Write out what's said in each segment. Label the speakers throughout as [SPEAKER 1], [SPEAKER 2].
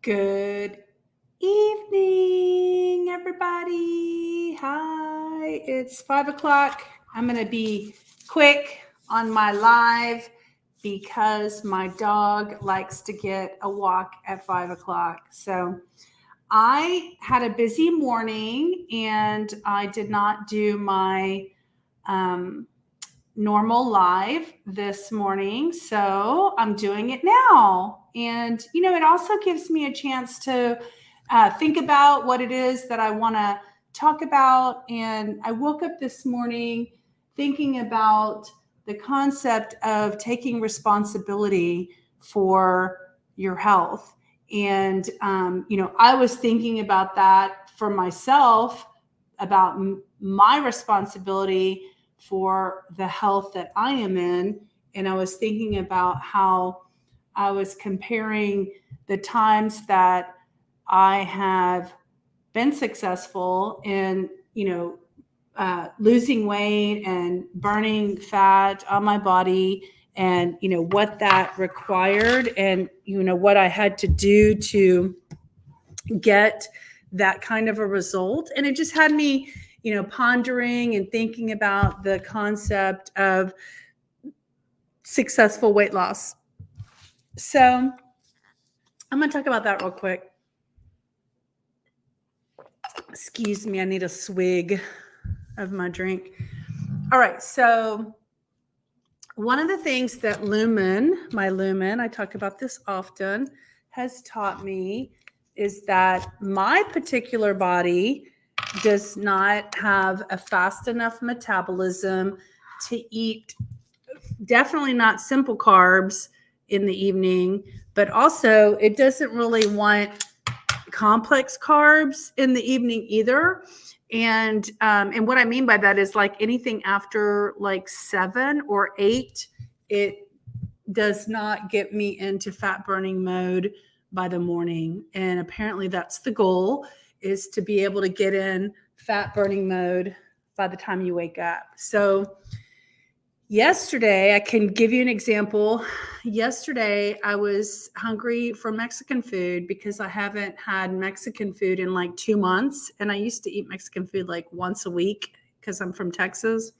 [SPEAKER 1] Good evening, everybody. Hi, it's 5 o'clock. I'm going to be quick on my live because my dog likes to get a walk at 5 o'clock. So I had a busy morning and I did not do my normal live this morning. So I'm doing it now. And, it also gives me a chance to think about what it is that I want to talk about. And I woke up this morning thinking about the concept of taking responsibility for your health. And, I was thinking about that for myself, about my responsibility for the health that I am in. And I was thinking about how I was comparing the times that I have been successful in, losing weight and burning fat on my body, and, what that required, and, what I had to do to get that kind of a result. And it just had me, pondering and thinking about the concept of successful weight loss. So I'm going to talk about that real quick. Excuse me, I need a swig of my drink. All right. So one of the things that my Lumen, I talk about this often, has taught me is that my particular body does not have a fast enough metabolism to eat, definitely not simple carbs in the evening, but also it doesn't really want complex carbs in the evening either. And what I mean by that is like anything after like 7 or 8, it does not get me into fat burning mode by the morning. And apparently that's the goal, is to be able to get in fat burning mode by the time you wake up. So yesterday, I can give you an example. Yesterday, I was hungry for Mexican food because I haven't had Mexican food in like 2 months. And I used to eat Mexican food like once a week because I'm from Texas.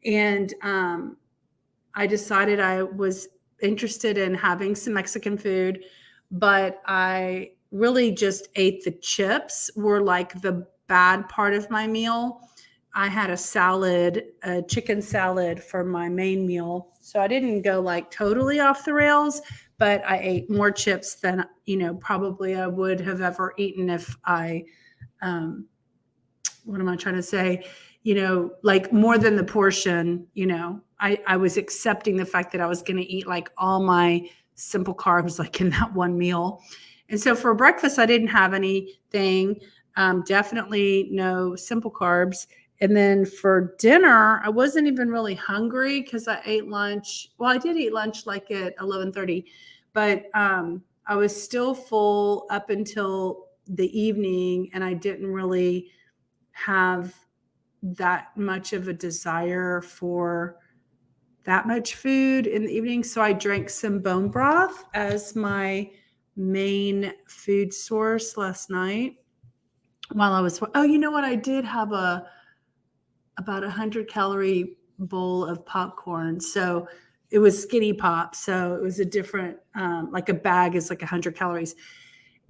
[SPEAKER 1] And I decided I was interested in having some Mexican food, but I really just ate the chips, were like the bad part of my meal. I had a salad, a chicken salad for my main meal. So I didn't go like totally off the rails, but I ate more chips than, probably I would have ever eaten if I, what am I trying to say? Like more than the portion, I was accepting the fact that I was going to eat like all my simple carbs, like in that one meal. And so for breakfast, I didn't have anything, definitely no simple carbs. And then for dinner, I wasn't even really hungry because I ate lunch. Well, I did eat lunch like at 11:30, but I was still full up until the evening, and I didn't really have that much of a desire for that much food in the evening. So I drank some bone broth as my main food source last night while I was, you know what? I did have about 100-calorie bowl of popcorn. So it was Skinny Pop. So it was a different, like a bag is like 100 calories.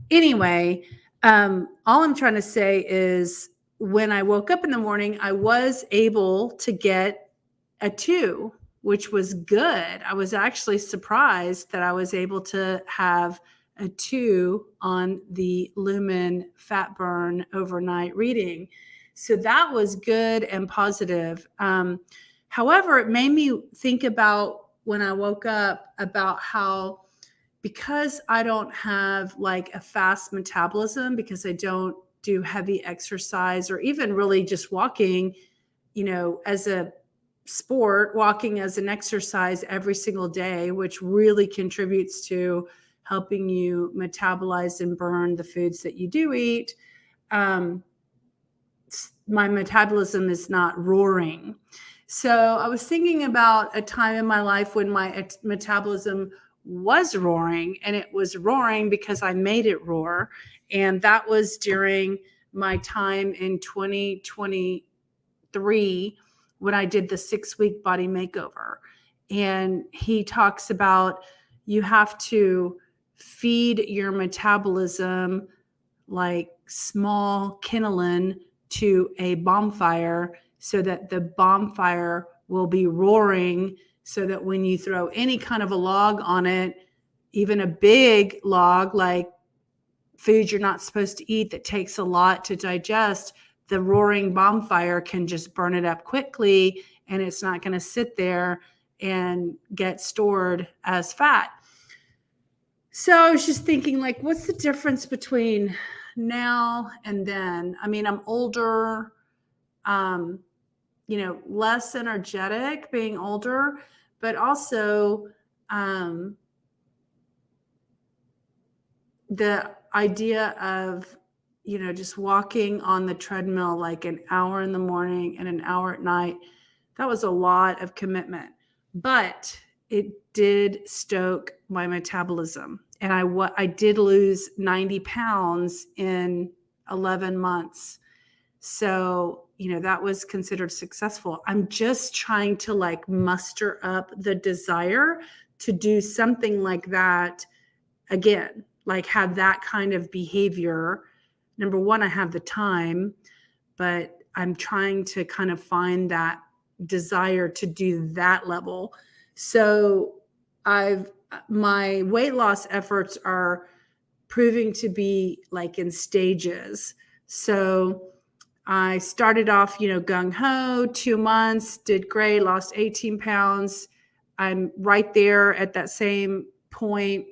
[SPEAKER 1] Anyway, all I'm trying to say is when I woke up in the morning, I was able to get a 2, which was good. I was actually surprised that I was able to have a 2 on the Lumen Fat Burn overnight reading. So that was good and positive. However, it made me think about when I woke up about how, because I don't have like a fast metabolism, because I don't do heavy exercise or even really just walking, as a sport, walking as an exercise every single day, which really contributes to helping you metabolize and burn the foods that you do eat. My metabolism is not roaring. So I was thinking about a time in my life when my metabolism was roaring, and it was roaring because I made it roar. And that was during my time in 2023 when I did the 6-week body makeover. And he talks about you have to feed your metabolism like small kindling to a bonfire so that the bonfire will be roaring, so that when you throw any kind of a log on it, even a big log like food you're not supposed to eat that takes a lot to digest, the roaring bonfire can just burn it up quickly, and it's not going to sit there and get stored as fat. So I was just thinking, like, what's the difference between now and then? I mean, I'm older, less energetic being older, but also the idea of, just walking on the treadmill like an hour in the morning and an hour at night, that was a lot of commitment. But it did stoke my metabolism. And I did lose 90 pounds in 11 months. So, that was considered successful. I'm just trying to like muster up the desire to do something like that again, like have that kind of behavior. Number one, I have the time, but I'm trying to kind of find that desire to do that level. So my weight loss efforts are proving to be like in stages. So I started off, gung ho, 2 months, did great, lost 18 pounds. I'm right there at that same point,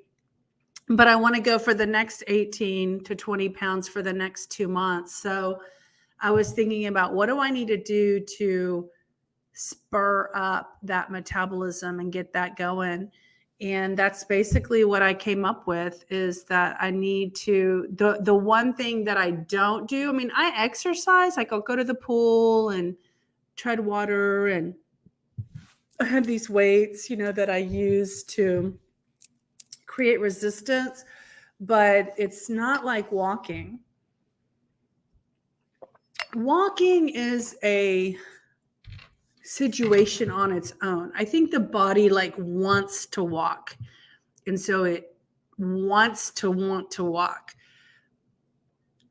[SPEAKER 1] but I want to go for the next 18 to 20 pounds for the next 2 months. So I was thinking about, what do I need to do to spur up that metabolism and get that going? And that's basically what I came up with, is that I need to, the one thing that I don't do, I mean, I exercise, like I'll go to the pool and tread water, and I have these weights, that I use to create resistance, but it's not like walking. Walking is a situation on its own. I think the body like wants to walk, and so it wants to want to walk.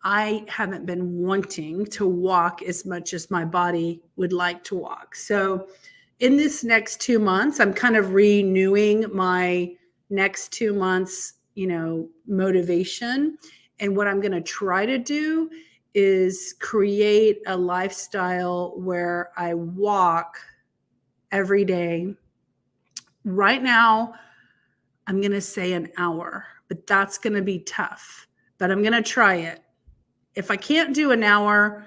[SPEAKER 1] I haven't been wanting to walk as much as my body would like to walk. So in this next 2 months, I'm kind of renewing my next 2 months, motivation. And what I'm going to try to do is create a lifestyle where I walk every day. Right now, I'm going to say an hour, but that's going to be tough. But I'm going to try it. If I can't do an hour,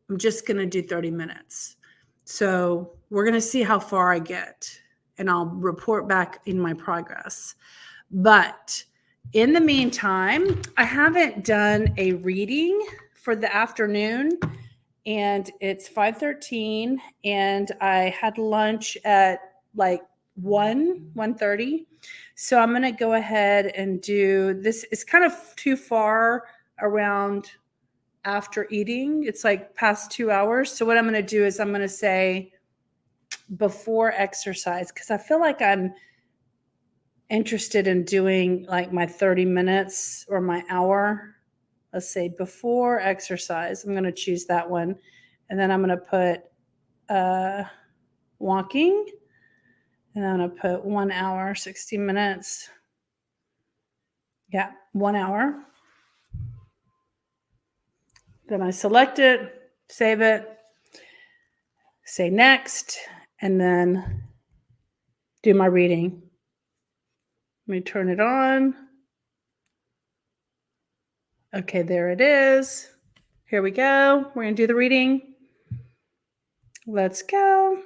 [SPEAKER 1] I'm just going to do 30 minutes. So we're going to see how far I get, and I'll report back in my progress. But in the meantime, I haven't done a reading for the afternoon, and it's 5:13, and I had lunch at like 1:30. So I'm going to go ahead and do this. It's kind of too far around after eating. It's like past 2 hours. So what I'm going to do is I'm going to say before exercise, because I feel like I'm interested in doing like my 30 minutes or my hour. Let's say before exercise. I'm going to choose that one. And then I'm going to put walking. And I'm going to put 1 hour, 60 minutes. Yeah, 1 hour. Then I select it, save it, say next, and then do my reading. Let me turn it on. Okay, there it is. Here we go. We're going to do the reading. Let's go.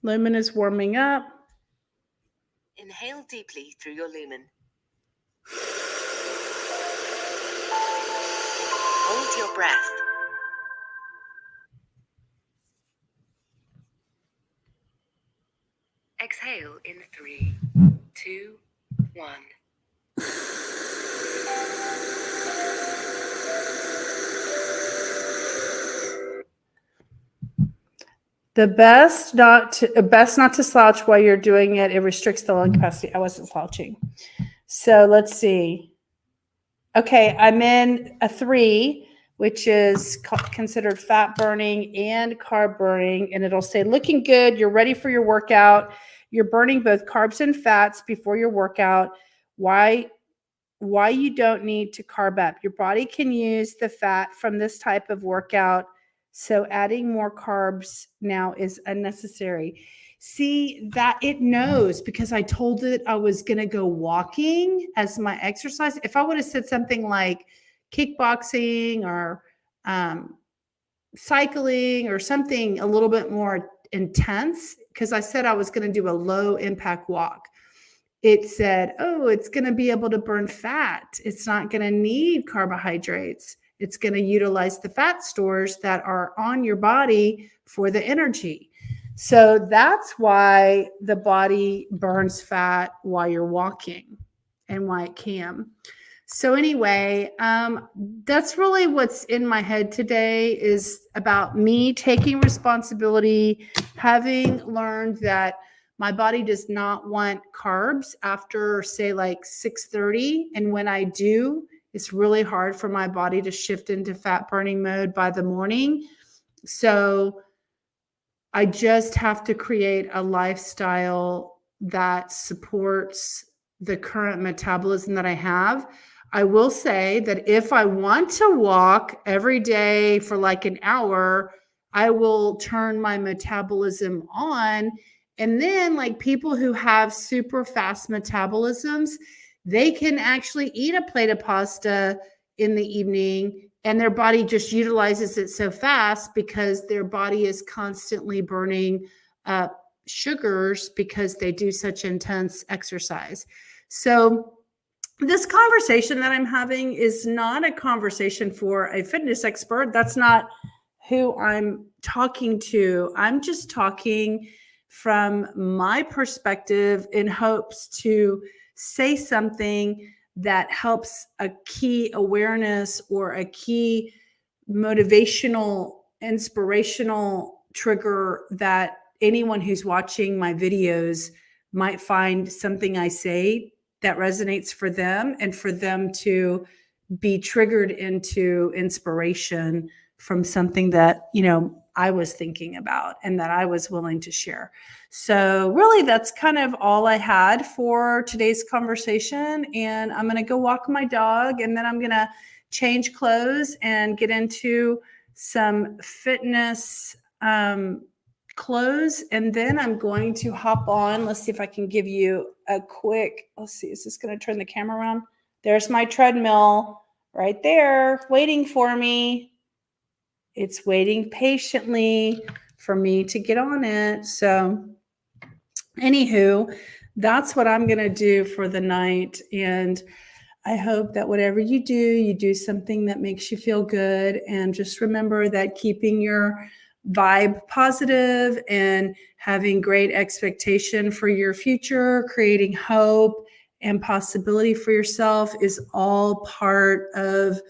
[SPEAKER 1] Lumen is warming up.
[SPEAKER 2] Inhale deeply through your lumen. Hold your breath. Exhale in 3, 2, 1.
[SPEAKER 1] The best not to slouch while you're doing it. It restricts the lung capacity. I wasn't slouching. So let's see. Okay, I'm in a 3, which is considered fat burning and carb burning, and it'll say looking good. You're ready for your workout. You're burning both carbs and fats before your workout. Why you don't need to carb up. Your body can use the fat from this type of workout, so adding more carbs now is unnecessary. See, that it knows because I told it I was going to go walking as my exercise. If I would have said something like kickboxing or cycling or something a little bit more intense, because I said I was going to do a low impact walk, it said, oh, it's going to be able to burn fat. It's not going to need carbohydrates. It's going to utilize the fat stores that are on your body for the energy. So that's why the body burns fat while you're walking and why it can. So anyway, that's really what's in my head today, is about me taking responsibility, having learned that my body does not want carbs after, say, like 6:30. And when I do, it's really hard for my body to shift into fat burning mode by the morning. So I just have to create a lifestyle that supports the current metabolism that I have. I will say that if I want to walk every day for like an hour, I will turn my metabolism on. And then, like people who have super fast metabolisms, they can actually eat a plate of pasta in the evening and their body just utilizes it so fast because their body is constantly burning up sugars because they do such intense exercise. So this conversation that I'm having is not a conversation for a fitness expert. That's not who I'm talking to. I'm just talking from my perspective in hopes to say something that helps a key awareness or a key motivational, inspirational trigger that anyone who's watching my videos might find something I say that resonates for them, and for them to be triggered into inspiration from something that, I was thinking about and that I was willing to share. So really, that's kind of all I had for today's conversation. And I'm going to go walk my dog, and then I'm going to change clothes and get into some fitness clothes. And then I'm going to hop on. Let's see if I can give you a quick, let's see, is this going to turn the camera around? There's my treadmill right there waiting for me. It's waiting patiently for me to get on it. So anywho, that's what I'm going to do for the night. And I hope that whatever you do something that makes you feel good. And just remember that keeping your vibe positive and having great expectation for your future, creating hope and possibility for yourself is all part of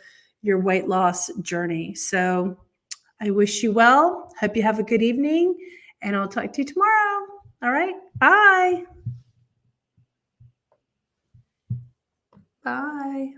[SPEAKER 1] your weight loss journey. So I wish you well. Hope you have a good evening, and I'll talk to you tomorrow. All right. Bye. Bye.